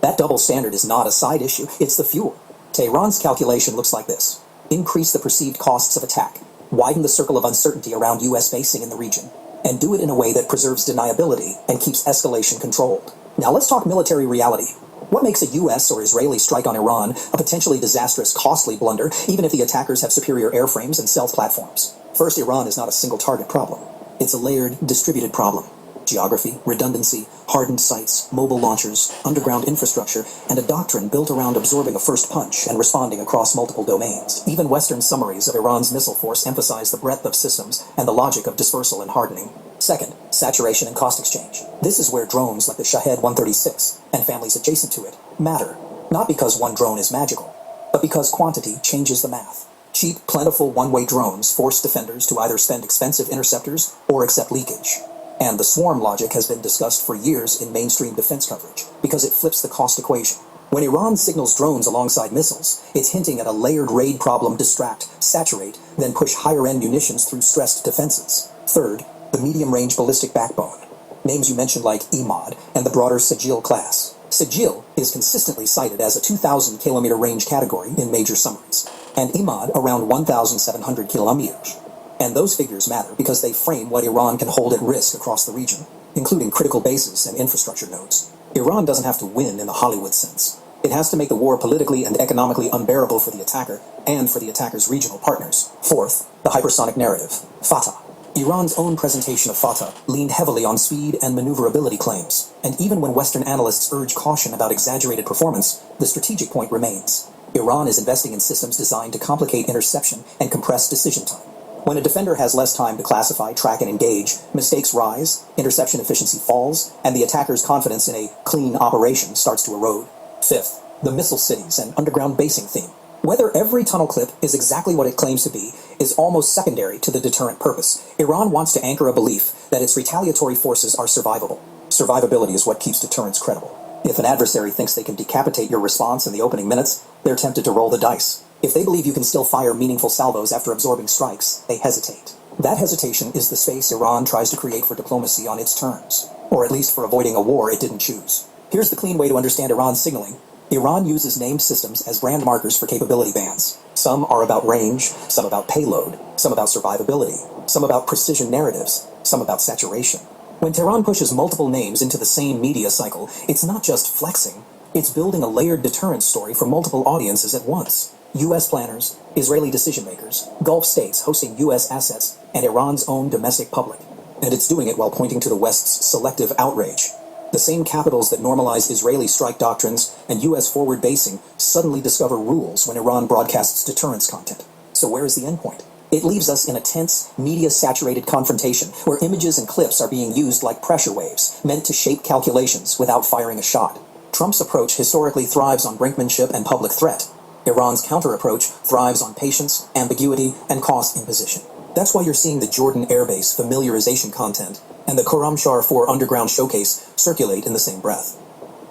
That double standard is not a side issue, it's the fuel. Tehran's calculation looks like this: increase the perceived costs of attack, widen the circle of uncertainty around U.S. basing in the region, and do it in a way that preserves deniability and keeps escalation controlled. Now let's talk military reality. What makes a U.S. or Israeli strike on Iran a potentially disastrous, costly blunder, even if the attackers have superior airframes and stealth platforms? First, Iran is not a single target problem. It's a layered, distributed problem. geography, redundancy, hardened sites, mobile launchers, underground infrastructure, and a doctrine built around absorbing a first punch and responding across multiple domains. Even Western summaries of Iran's missile force emphasize the breadth of systems and the logic of dispersal and hardening. Second, saturation and cost exchange. This is where drones like the Shahed 136 and families adjacent to it matter, not because one drone is magical, but because quantity changes the math. Cheap, plentiful one-way drones force defenders to either spend expensive interceptors or accept leakage. And the swarm logic has been discussed for years in mainstream defense coverage, because it flips the cost equation. When Iran signals drones alongside missiles, it's hinting at a layered raid problem: distract, saturate, then push higher-end munitions through stressed defenses. Third, the medium-range ballistic backbone. Names you mentioned like Imad and the broader Sajil class. Sajil is consistently cited as a 2,000-kilometer range category in major summaries, and Imad around 1,700 kilometers. And those figures matter because they frame what Iran can hold at risk across the region, including critical bases and infrastructure nodes. Iran doesn't have to win in the Hollywood sense. It has to make the war politically and economically unbearable for the attacker and for the attacker's regional partners. Fourth, the hypersonic narrative, Fatah. Iran's own presentation of Fatah leaned heavily on speed and maneuverability claims, and even when Western analysts urge caution about exaggerated performance, the strategic point remains. Iran is investing in systems designed to complicate interception and compress decision time. When a defender has less time to classify, track, and engage, mistakes rise, interception efficiency falls, and the attacker's confidence in a clean operation starts to erode. Fifth, the missile cities and underground basing theme. Whether every tunnel clip is exactly what it claims to be is almost secondary to the deterrent purpose. Iran wants to anchor a belief that its retaliatory forces are survivable. Survivability is what keeps deterrence credible. If an adversary thinks they can decapitate your response in the opening minutes, they're tempted to roll the dice. If they believe you can still fire meaningful salvos after absorbing strikes, they hesitate. That hesitation is the space Iran tries to create for diplomacy on its terms, or at least for avoiding a war it didn't choose. Here's the clean way to understand Iran's signaling. Iran uses named systems as brand markers for capability bands. Some are about range, some about payload, some about survivability, some about precision narratives, some about saturation. When Tehran pushes multiple names into the same media cycle, it's not just flexing, it's building a layered deterrence story for multiple audiences at once. U.S. planners, Israeli decision-makers, Gulf states hosting U.S. assets, and Iran's own domestic public. And it's doing it while pointing to the West's selective outrage. The same capitals that normalize Israeli strike doctrines and U.S. forward basing suddenly discover rules when Iran broadcasts deterrence content. So where is the endpoint? It leaves us in a tense, media-saturated confrontation where images and clips are being used like pressure waves, meant to shape calculations without firing a shot. Trump's approach historically thrives on brinkmanship and public threat. Iran's counter-approach thrives on patience, ambiguity, and cost imposition. That's why you're seeing the Jordan airbase familiarization content and the Khorramshahr 4 underground showcase circulate in the same breath.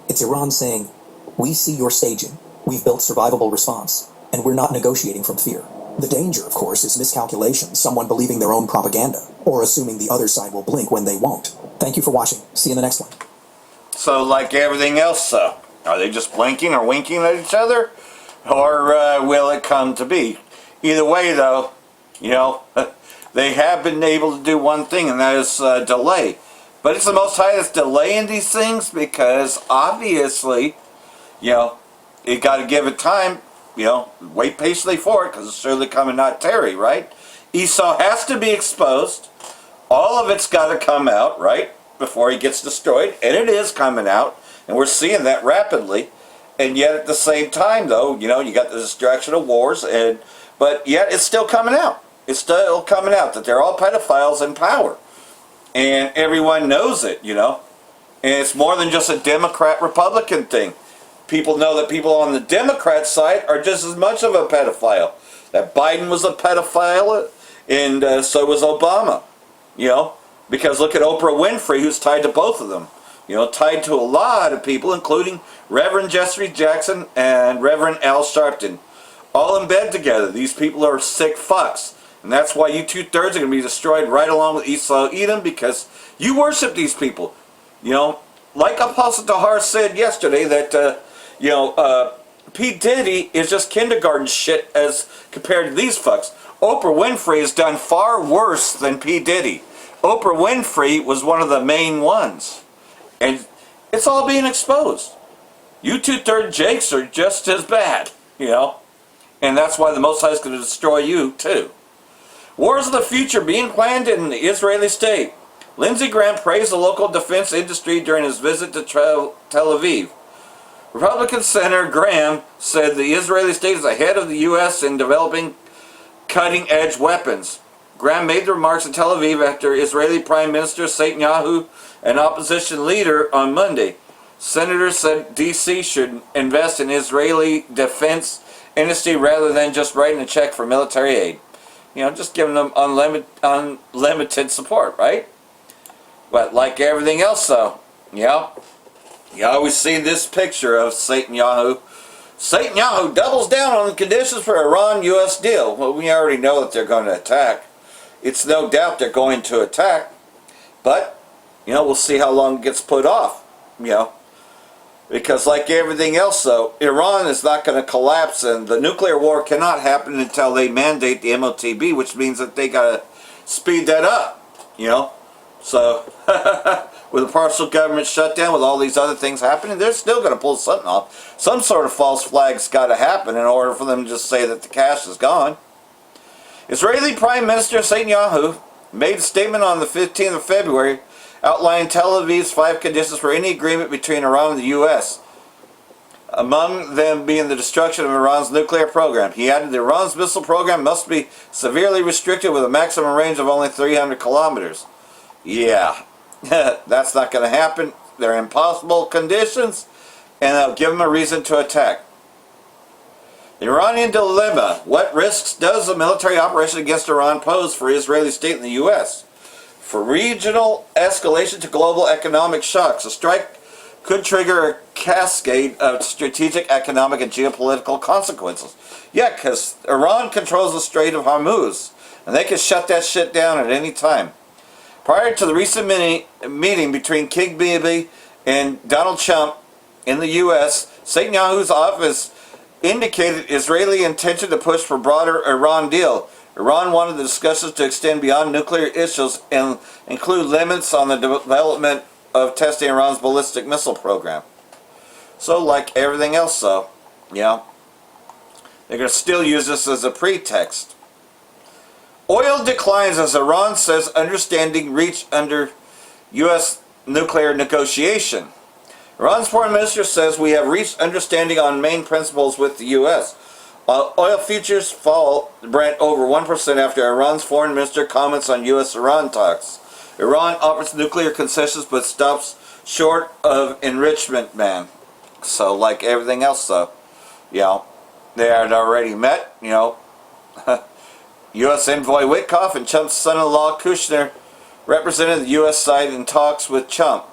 It's Iran saying, we see your staging, we've built survivable response, and we're not negotiating from fear. The danger, of course, is miscalculation, someone believing their own propaganda, or assuming the other side will blink when they won't. Thank you for watching. See you in the next one. So, like everything else, are they just blinking or winking at each other? Or will it come to be? Either way, though, they have been able to do one thing, and that is delay. But it's the Most High that's delaying these things because, obviously, you got to give it time. Wait patiently for it because it's surely coming, not tarry, right? Esau has to be exposed. All of it's got to come out, right, before he gets destroyed. And it is coming out, and we're seeing that rapidly. And yet at the same time, though, you got the distraction of wars, but yet it's still coming out. It's still coming out that they're all pedophiles in power. And everyone knows it, And it's more than just a Democrat-Republican thing. People know that people on the Democrat side are just as much of a pedophile. That Biden was a pedophile, and so was Obama. Because look at Oprah Winfrey, who's tied to both of them. Tied to a lot of people, including Reverend Jesse Jackson and Reverend Al Sharpton. All in bed together. These people are sick fucks. And that's why you 2/3 are going to be destroyed right along with Esau Edom, because you worship these people. Like Apostle Tahar said yesterday that, P. Diddy is just kindergarten shit as compared to these fucks. Oprah Winfrey has done far worse than P. Diddy. Oprah Winfrey was one of the main ones. And it's all being exposed. You 2/3 Jakes are just as bad, And that's why the Most High is going to destroy you, too. Wars of the future being planned in the Israeli state. Lindsey Graham praised the local defense industry during his visit to Tel Aviv. Republican Senator Graham said the Israeli state is ahead of the U.S. in developing cutting-edge weapons. Graham made the remarks in Tel Aviv after Israeli Prime Minister Netanyahu, an opposition leader, on Monday. Senators said D.C. should invest in Israeli defense industry rather than just writing a check for military aid. You know, just giving them unlimited support, right? But like everything else, though, you always see this picture of Netanyahu. Netanyahu doubles down on the conditions for Iran-U.S. deal. Well, we already know that they're going to attack. It's no doubt they're going to attack. But, we'll see how long it gets put off, Because like everything else, though, Iran is not going to collapse, and the nuclear war cannot happen until they mandate the MOTB, which means that they got to speed that up, So, with a partial government shutdown, with all these other things happening, they're still going to pull something off. Some sort of false flag's got to happen in order for them to just say that the cash is gone. Israeli Prime Minister Netanyahu made a statement on the 15th of February outlining Tel Aviv's 5 conditions for any agreement between Iran and the U.S., among them being the destruction of Iran's nuclear program. He added that Iran's missile program must be severely restricted with a maximum range of only 300 kilometers. Yeah, that's not going to happen. They're impossible conditions, and they'll give them a reason to attack. The Iranian dilemma. What risks does a military operation against Iran pose for Israeli state and the U.S.? For regional escalation to global economic shocks, a strike could trigger a cascade of strategic, economic, and geopolitical consequences. Yeah, because Iran controls the Strait of Hormuz, and they can shut that shit down at any time. Prior to the recent meeting between King Bibi and Donald Trump in the U.S., Netanyahu's office indicated Israeli intention to push for broader Iran deal. Iran wanted the discussions to extend beyond nuclear issues and include limits on the development of testing Iran's ballistic missile program. So, like everything else, though, they're going to still use this as a pretext. Oil declines as Iran says understanding reached under U.S. nuclear negotiation. Iran's foreign minister says we have reached understanding on main principles with the U.S. Oil futures fall Brent over 1% after Iran's foreign minister comments on U.S.-Iran talks. Iran offers nuclear concessions but stops short of enrichment ban. So, like everything else, though, they had already met, U.S. envoy Witkoff and Trump's son-in-law Kushner represented the U.S. side in talks with Trump,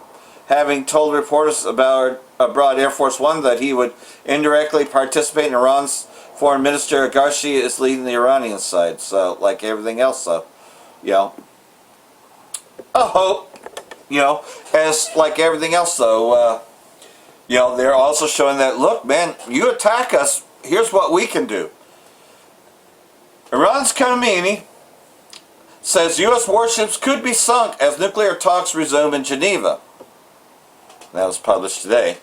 having told reporters about abroad Air Force One that he would indirectly participate in Iran's foreign minister. Agarshi is leading the Iranian side. So, like everything else, though, I hope, as like everything else, though, they're also showing that, look, man, you attack us, here's what we can do. Iran's Khamenei says U.S. warships could be sunk as nuclear talks resume in Geneva. That was published today.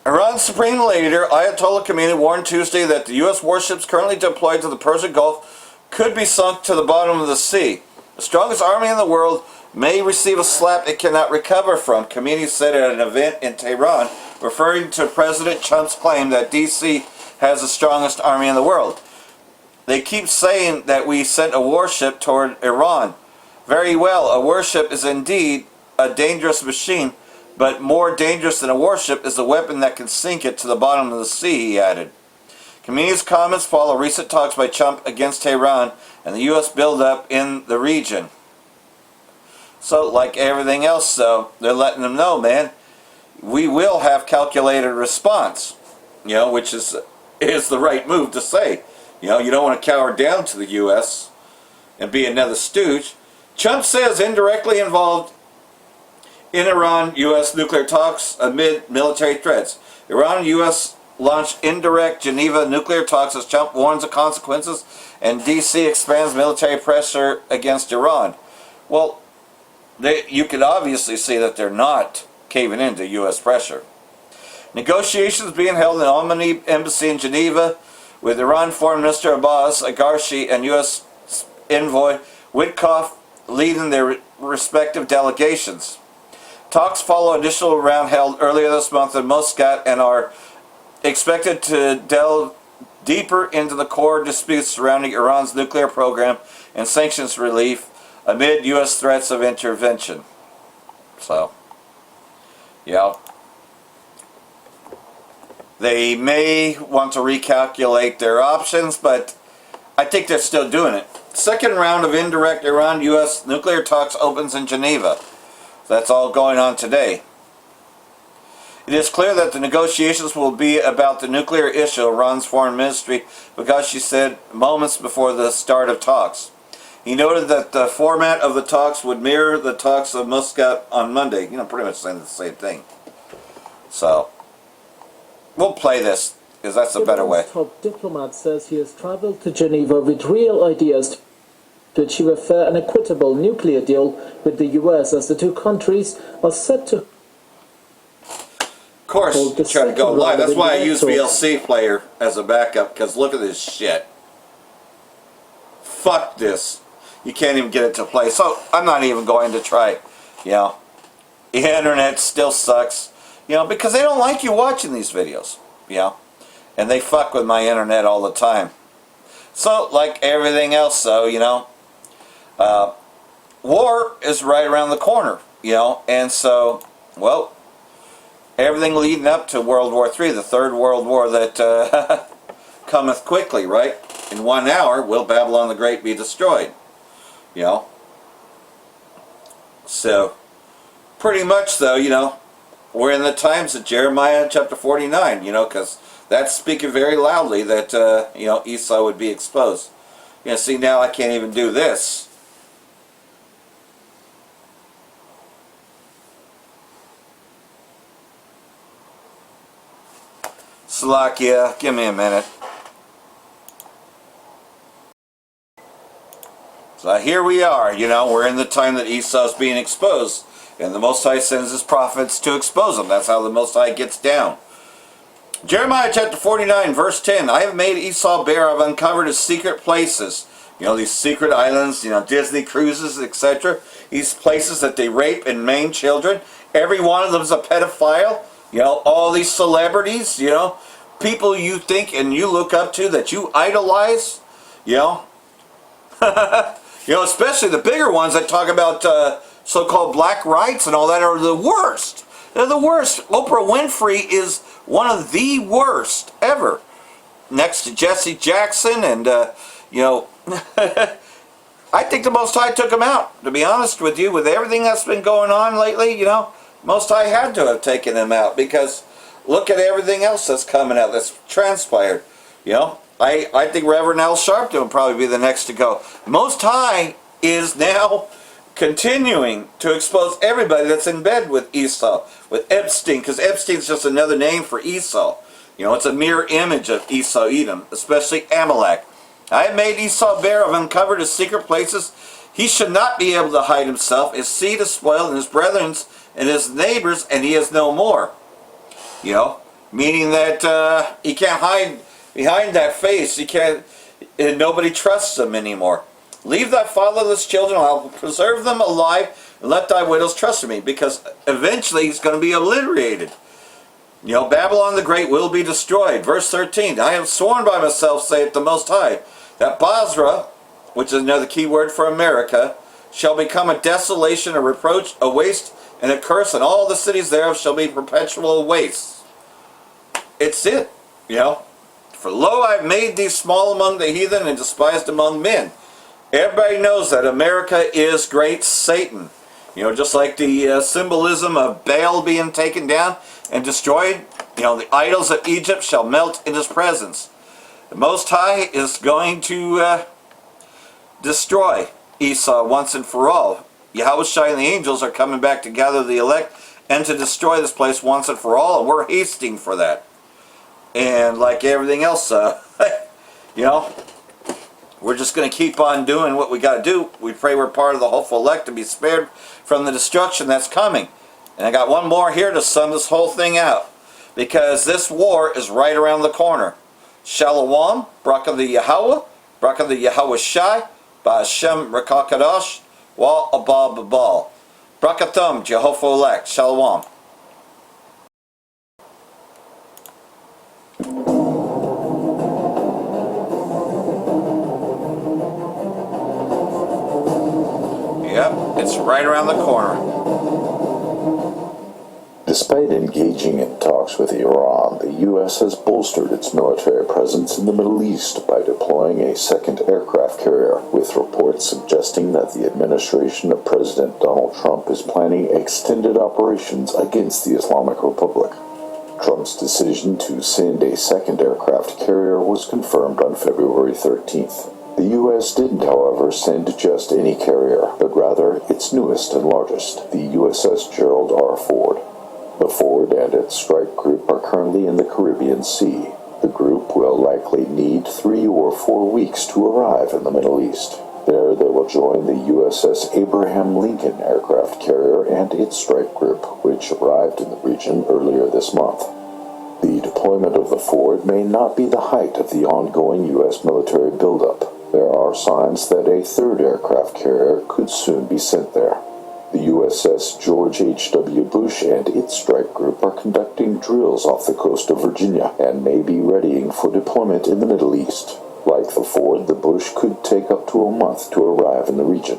Iran's supreme leader, Ayatollah Khamenei, warned Tuesday that the U.S. warships currently deployed to the Persian Gulf could be sunk to the bottom of the sea. The strongest army in the world may receive a slap it cannot recover from, Khamenei said at an event in Tehran, referring to President Trump's claim that D.C. has the strongest army in the world. They keep saying that we sent a warship toward Iran. Very well, a warship is indeed a dangerous machine, but more dangerous than a warship is the weapon that can sink it to the bottom of the sea, he added. Khamenei's comments follow recent talks by Trump against Tehran and the U.S. buildup in the region. So, like everything else, though, they're letting them know, man, we will have calculated response, which is the right move to say. You don't want to cower down to the U.S. and be another stooge. Trump says indirectly involved in Iran-U.S. nuclear talks amid military threats. Iran and U.S. launch indirect Geneva nuclear talks as Trump warns of consequences and D.C. expands military pressure against Iran. Well, you can obviously see that they're not caving into U.S. pressure. Negotiations being held in the Albany Embassy in Geneva with Iran Foreign Minister Abbas Agarshi and U.S. envoy Witkoff leading their respective delegations. Talks follow an initial round held earlier this month in Muscat and are expected to delve deeper into the core disputes surrounding Iran's nuclear program and sanctions relief amid U.S. threats of intervention. So, yeah. They may want to recalculate their options, but I think they're still doing it. Second round of indirect Iran-U.S. nuclear talks opens in Geneva. That's all going on today. It is clear that the negotiations will be about the nuclear issue, Iran's foreign ministry, because she said moments before the start of talks. He noted that the format of the talks would mirror the talks of Muscat on Monday. You know, pretty much saying the same thing. So, we'll play this, because that's a better way. Iran's top diplomat says he has traveled to Geneva with real ideas to achieve a fair and equitable nuclear deal with the US, as the two countries are set to... Of course, try to go live. That's why I use VLC Player as a backup, because look at this shit. Fuck this. You can't even get it to play. So, I'm not even going to try it. You know, the internet still sucks. You know, because they don't like you watching these videos. You know, and they fuck with my internet all the time. So, like everything else, though, you know, war is right around the corner, you know, and so, well, everything leading up to World War III, the Third World War that cometh quickly, right? In 1 hour, will Babylon the Great be destroyed? You know? So, pretty much, though, you know, we're in the times of Jeremiah chapter 49, you know, because that's speaking very loudly that, you know, Esau would be exposed. You know, see, now I can't even do this. Slovakia, give me a minute. So here we are, you know, we're in the time that Esau's being exposed. And the Most High sends his prophets to expose them. That's how the Most High gets down. Jeremiah chapter 49, verse 10. I have made Esau bare. I've uncovered his secret places. You know, these secret islands, you know, Disney cruises, etc. These places that they rape and maim children. Every one of them is a pedophile. You know, all these celebrities, you know, people you think and you look up to that you idolize, you know. You know, especially the bigger ones that talk about so-called black rights and all that are the worst. They're the worst. Oprah Winfrey is one of the worst ever. Next to Jesse Jackson and, you know, I think the Most High took him out, to be honest with you. With everything that's been going on lately, you know, Most High had to have taken him out because look at everything else that's coming out, that's transpired. You know, I think Reverend Al Sharpton will probably be the next to go. Most High is now continuing to expose everybody that's in bed with Esau, with Epstein, because Epstein's just another name for Esau. You know, it's a mirror image of Esau, Edom, especially Amalek. I have made Esau bare, I've uncovered his secret places. He should not be able to hide himself. His seed is spoiled, and his brethren's, and his neighbors, and he is no more. You know, meaning that he can't hide behind that face. He can't, and nobody trusts him anymore. Leave thy fatherless children, I will preserve them alive, and let thy widows trust in me, because eventually he's going to be obliterated. You know, Babylon the Great will be destroyed. Verse 13, I have sworn by myself, saith the Most High, that Basra, which is another key word for America, shall become a desolation, a reproach, a waste, and a curse, and all the cities thereof shall be perpetual wastes. It's it, you know. For lo, I have made thee small among the heathen and despised among men. Everybody knows that America is great Satan. You know, just like the symbolism of Baal being taken down and destroyed, you know, the idols of Egypt shall melt in his presence. The Most High is going to destroy Esau once and for all. Yahushua and the angels are coming back to gather the elect and to destroy this place once and for all, and we're hasting for that. And like everything else, you know, we're just going to keep on doing what we got to do. We pray we're part of the hopeful elect to be spared from the destruction that's coming. And I got one more here to sum this whole thing out, because this war is right around the corner. Shalom, Brak of the Yahweh, Brak of the Yahweh Shai, Ba'ashem Rakakadosh, Wa abab bal. Brakathum, Jehovah elect. Shalom. Yep, it's right around the corner. Despite engaging in talks with Iran, the U.S. has bolstered its military presence in the Middle East by deploying a second aircraft carrier, with reports suggesting that the administration of President Donald Trump is planning extended operations against the Islamic Republic. Trump's decision to send a second aircraft carrier was confirmed on February 13th. The U.S. didn't, however, send just any carrier, but rather its newest and largest, the USS Gerald R. Ford. The Ford and its strike group are currently in the Caribbean Sea. The group will likely need 3 or 4 weeks to arrive in the Middle East. There they will join the USS Abraham Lincoln aircraft carrier and its strike group, which arrived in the region earlier this month. The deployment of the Ford may not be the height of the ongoing U.S. military buildup. There are signs that a third aircraft carrier could soon be sent there. The USS George H.W. Bush and its strike group are conducting drills off the coast of Virginia and may be readying for deployment in the Middle East. Like the Ford, the Bush could take up to a month to arrive in the region.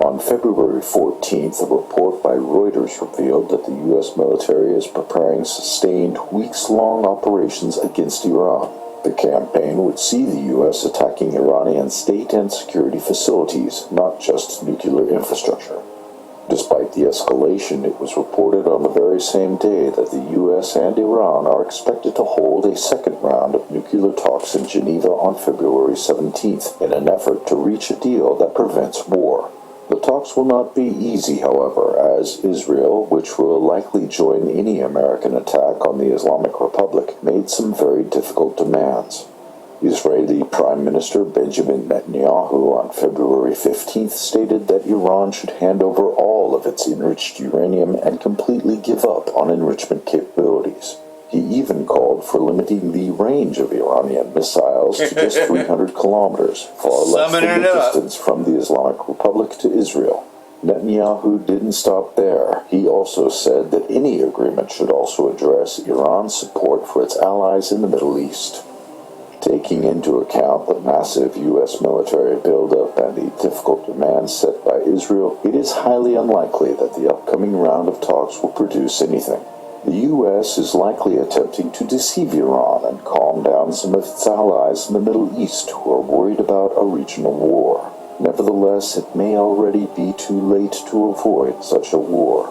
On February 14th, a report by Reuters revealed that the U.S. military is preparing sustained, weeks-long operations against Iran. The campaign would see the U.S. attacking Iranian state and security facilities, not just nuclear infrastructure. Despite the escalation, it was reported on the very same day that the U.S. and Iran are expected to hold a second round of nuclear talks in Geneva on February 17th in an effort to reach a deal that prevents war. The talks will not be easy, however, as Israel, which will likely join any American attack on the Islamic Republic, made some very difficult demands. Israeli Prime Minister Benjamin Netanyahu on February 15th stated that Iran should hand over all of its enriched uranium and completely give up on enrichment capabilities. He even called for limiting the range of Iranian missiles to just 300 kilometers, far less than the distance from the Islamic Republic to Israel. Netanyahu didn't stop there. He also said that any agreement should also address Iran's support for its allies in the Middle East. Taking into account the massive U.S. military buildup and the difficult demands set by Israel, it is highly unlikely that the upcoming round of talks will produce anything. The U.S. is likely attempting to deceive Iran and calm down some of its allies in the Middle East who are worried about a regional war. Nevertheless, it may already be too late to avoid such a war.